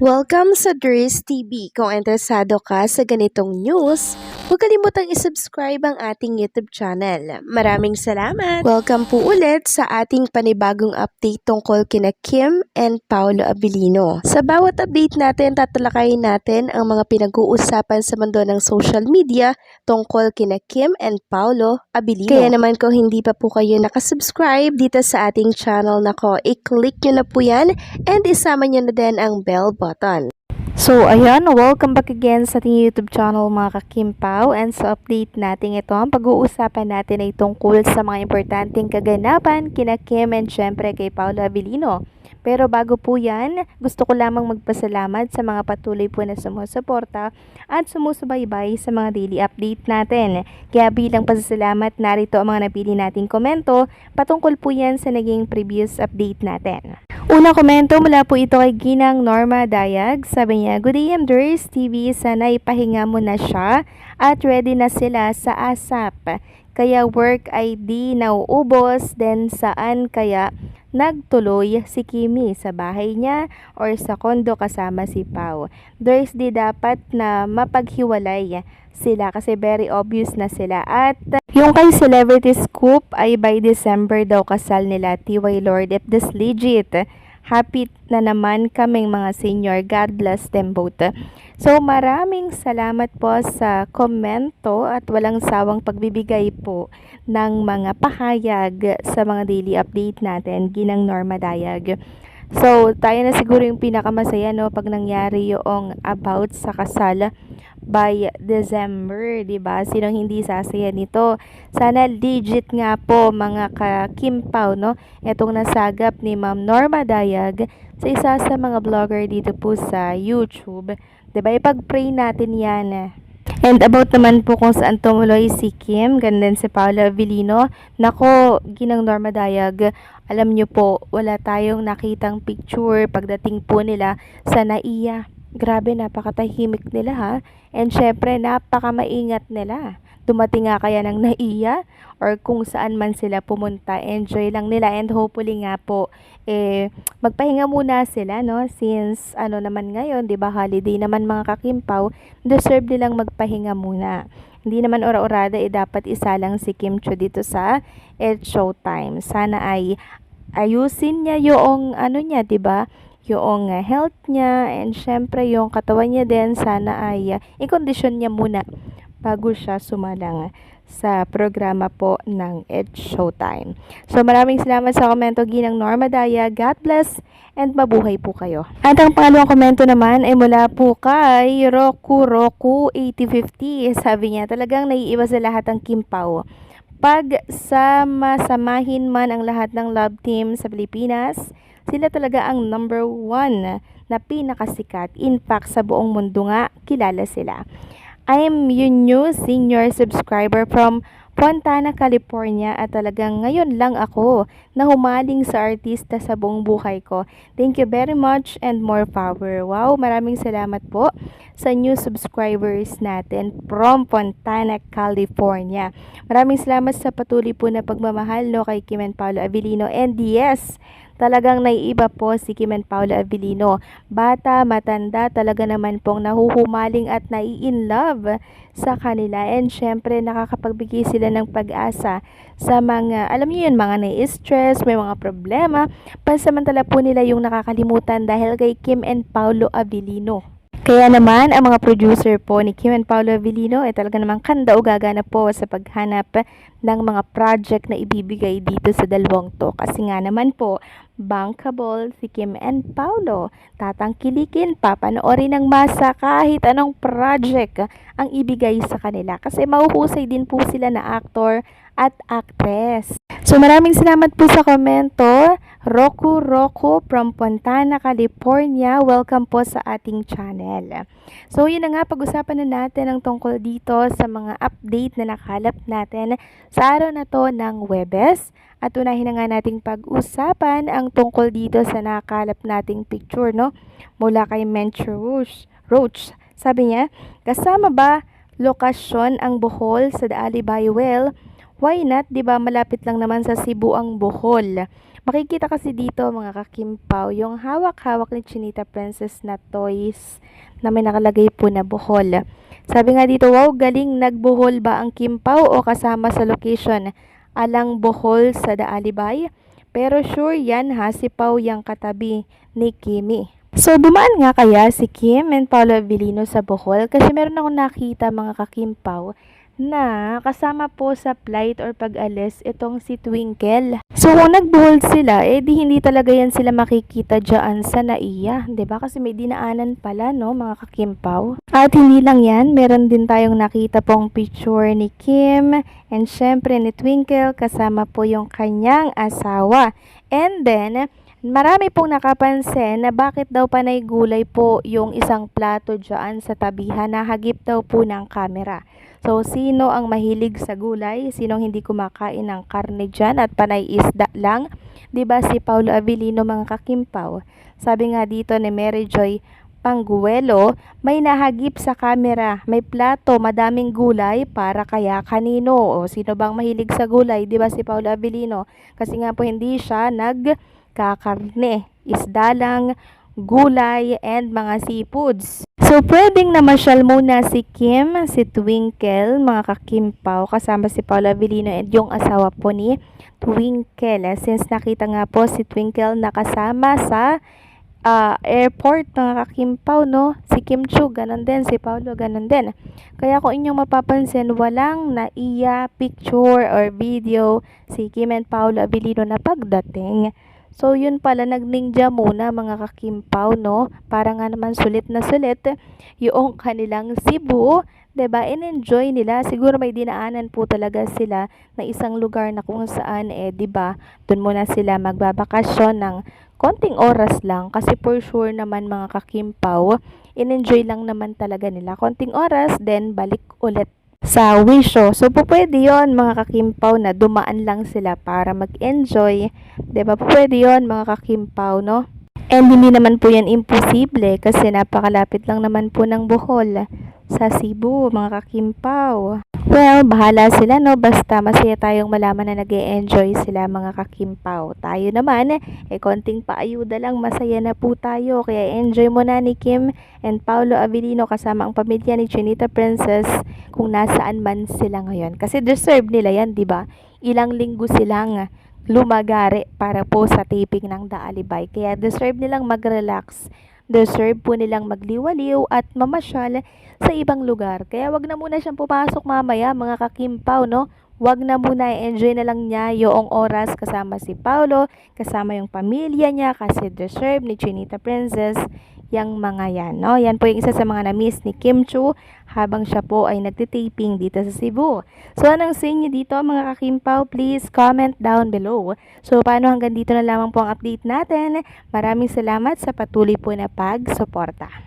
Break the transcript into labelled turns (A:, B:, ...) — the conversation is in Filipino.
A: Welcome sa Dries TV. Kung interesado ka sa ganitong news, huwag kalimutang isubscribe ang ating YouTube channel. Maraming salamat! Welcome po ulit sa ating panibagong update tungkol kina Kim and Paolo Abilino. Sa bawat update natin, tatalakayin natin ang mga pinag-uusapan sa mundo ng social media tungkol kina Kim and Paolo Abilino. Kaya naman kung hindi pa po kayo nakasubscribe dito sa ating channel nako, i-click nyo na po yan and isama nyo na din ang bell button.
B: So, ayan, welcome back again sa ating YouTube channel mga ka-Kimpaw, and sa update natin ito, ang pag-uusapan natin ay tungkol sa mga importanteng kaganapan kina Kim and syempre kay Paolo Abilino. Pero bago po yan, gusto ko lamang magpasalamat sa mga patuloy po na sumusuporta at sumusubaybay sa mga daily update natin. Kaya bilang pasasalamat, narito ang mga napili nating komento patungkol po yan sa naging previous update natin. Una komento mula po ito kay Ginang Norma Dayag. Sabi niya, "Good day, Dries TV. Sana ipahinga mo na siya at ready na sila sa ASAP. Kaya work ay di nauubos, then saan kaya nagtuloy si Kimi, sa bahay niya or sa kondo kasama si Pao? Dries, di dapat na mapaghiwalay sila kasi very obvious na sila." At yung kay Celebrity Scoop ay by December daw kasal nila. TY Lord, if this legit, happy na naman kaming mga senior. God bless them both. So maraming salamat po sa komento at walang sawang pagbibigay po ng mga pahayag sa mga daily update natin, Ginang Norma Dayag. So, tayo na siguro yung pinakamasaya, no, pag nangyari yung about sa kasal by December, di ba? Sinong hindi sasaya nito? Sana legit nga po mga ka-Kimpaw, no? Itong nasagap ni Ma'am Norma Dayag sa isa sa mga vlogger dito po sa YouTube. Di ba? Ipag-pray natin yan. And about naman po kung saan tumuloy si Kim, ganun din si Paolo Abilino. Nako, Ginang Norma Dayag, alam nyo po, wala tayong nakitang picture pagdating po nila sa NAIA. Grabe, napakatahimik nila ha. And syempre, napakamaingat nila. Dumating nga kaya ng NAIA or kung saan man sila pumunta, enjoy lang nila, and hopefully nga po magpahinga muna sila, no, since ano naman ngayon, 'di ba, holiday naman mga ka-Kimpaw, deserve nilang magpahinga muna. Hindi naman ora-orada, dapat isa lang si Kim Chiu dito sa It's Showtime. Sana ay ayusin niya yung ano niya, 'di ba? Yung health niya, and syempre yung katawan niya din, sana ay i-condition niya muna bago siya sumalang sa programa po ng It's Showtime. So maraming salamat sa komento, Ginang Norma Daya. God bless and mabuhay po kayo. At ang pangalawang komento naman ay mula po kay Roku 8050. Sabi niya, talagang naiiba sa lahat ang Kimpaw. Pag samahin man ang lahat ng love team sa Pilipinas, sila talaga ang number 1 na pinakasikat. In fact, sa buong mundo nga, kilala sila. I am your new senior subscriber from Fontana, California, at talagang ngayon lang ako na humaling sa artista sa buong buhay ko. Thank you very much and more power. Wow, maraming salamat po sa new subscribers natin from Fontana, California. Maraming salamat sa patuloy po na pagmamahal, no, kay Kim and Paolo Abilino. And yes, talagang naiiba po si Kim and Paolo Abilino. Bata, matanda, talaga naman pong nahuhumaling at nai-in love sa kanila. And syempre, nakakapagbigay sila ng pag-asa sa mga, alam niyo yun, mga nai-stress, may mga problema. Pansamantala po nila yung nakakalimutan dahil kay Kim and Paolo Abilino. Kaya naman, ang mga producer po ni Kim and Paolo Abilino ay talaga namang kanda-ugaga na po sa paghanap ng mga project na ibibigay dito sa dalawang to. Kasi nga naman po, bankable si Kim and Paolo. Tatangkilikin, papanoorin ng masa kahit anong project ang ibigay sa kanila. Kasi mahuhusay din po sila na actor at actress. So maraming salamat po sa komento. Roku from Fontana, California. Welcome po sa ating channel. So yun na nga, pag-usapan na natin ang tungkol dito sa mga update na nakalap natin sa araw na to ng Huwebes. At unahin na nga nating pag-usapan ang tungkol dito sa nakalap nating picture, no? Mula kay Mench Roach. Sabi niya, kasama ba lokasyon ang Bohol sa Daalibay? Well, why not? Diba malapit lang naman sa Cebu ang Bohol. Makikita kasi dito mga kakimpaw, yung hawak-hawak ni Chinita Princess na toys na may nakalagay po na buhol. Sabi nga dito, wow, galing, nagbuhol ba ang Kimpaw o kasama sa location? Alang buhol sa Daalibay? Pero sure yan ha, si Pau yang katabi ni Kimi. So, dumaan nga kaya si Kim and Paolo Avellino sa Bohol kasi meron akong nakita mga kakimpaw na kasama po sa flight or pag-alis itong si Twinkle. So, kung nagbuhol sila, di hindi talaga yan sila makikita dyan sa Naiya. 'Di ba? Kasi may dinaanan pala, no, mga kakimpaw. At hindi lang yan, meron din tayong nakita pong picture ni Kim and syempre ni Twinkle kasama po yung kanyang asawa. And then, marami pong nakapansin na bakit daw panay gulay po yung isang plato dyan sa tabihan na hagip daw po ng camera. So, sino ang mahilig sa gulay? Sinong hindi kumakain ng karne dyan at panay isda lang? Diba si Paolo Avellino mga kakimpaw? Sabi nga dito ni Mary Joy Pangguelo, may nahagip sa camera, may plato, madaming gulay para kaya kanino? O sino bang mahilig sa gulay? Diba si Paolo Avellino? Kasi nga po hindi siya kakarne, isda lang, gulay, and mga seafoods. So, pwedeng namasyal muna si Kim, si Twinkle, mga kakimpaw, kasama si Paolo Avellino and yung asawa po ni Twinkle. Since nakita nga po si Twinkle nakasama sa airport, mga kakimpaw, no? Si Kim Chu, ganun din. Si Paolo, ganun din. Kaya kung inyong mapapansin, walang naiya picture or video si Kim and Paolo Avellino na pagdating. So, yun pala, nag-ninja muna mga kakimpaw, no? Para nga naman sulit na sulit yung kanilang Cebu, 'di ba? In-enjoy nila. Siguro may dinaanan po talaga sila na isang lugar na kung saan, 'di ba? Doon muna sila magbabakasyon ng konting oras lang kasi for sure naman mga kakimpaw, in-enjoy lang naman talaga nila. Konting oras, then balik ulit sa wisyo. So, pwede yon mga kakimpaw na dumaan lang sila para mag-enjoy. 'Di ba? Pwede yon mga kakimpaw, no? And hindi naman po yan imposible kasi napakalapit lang naman po ng Bohol sa Cebu, mga kakimpaw. Well, bahala sila, no? Basta masaya tayong malaman na nag-e-enjoy sila, mga kakimpaw. Tayo naman, konting paayuda lang, masaya na po tayo. Kaya enjoy mo na ni Kim and Paolo Avellino kasama ang pamilya ni Chinita Princess kung nasaan man sila ngayon. Kasi deserve nila yan, di ba? Ilang linggo silang lumagari para po sa taping ng Daalibay. Kaya deserve nilang mag-relax. Deserve po nilang magliwaliw at mamasyal sa ibang lugar. Kaya wag na muna siyang pumasok mamaya, mga kakimpaw, no? Wag na muna, enjoy na lang niya yung oras kasama si Paolo, kasama yung pamilya niya kasi deserve ni Chinita Princess yang mga yan, no? Yan po yung isa sa mga na-miss ni Kim Chu habang siya po ay nagtitaping dito sa Cebu. So, anong sa inyo dito mga kakimpaw? Please comment down below. So, paano hanggang dito na lamang po ang update natin? Maraming salamat sa patuloy po na pag-suporta.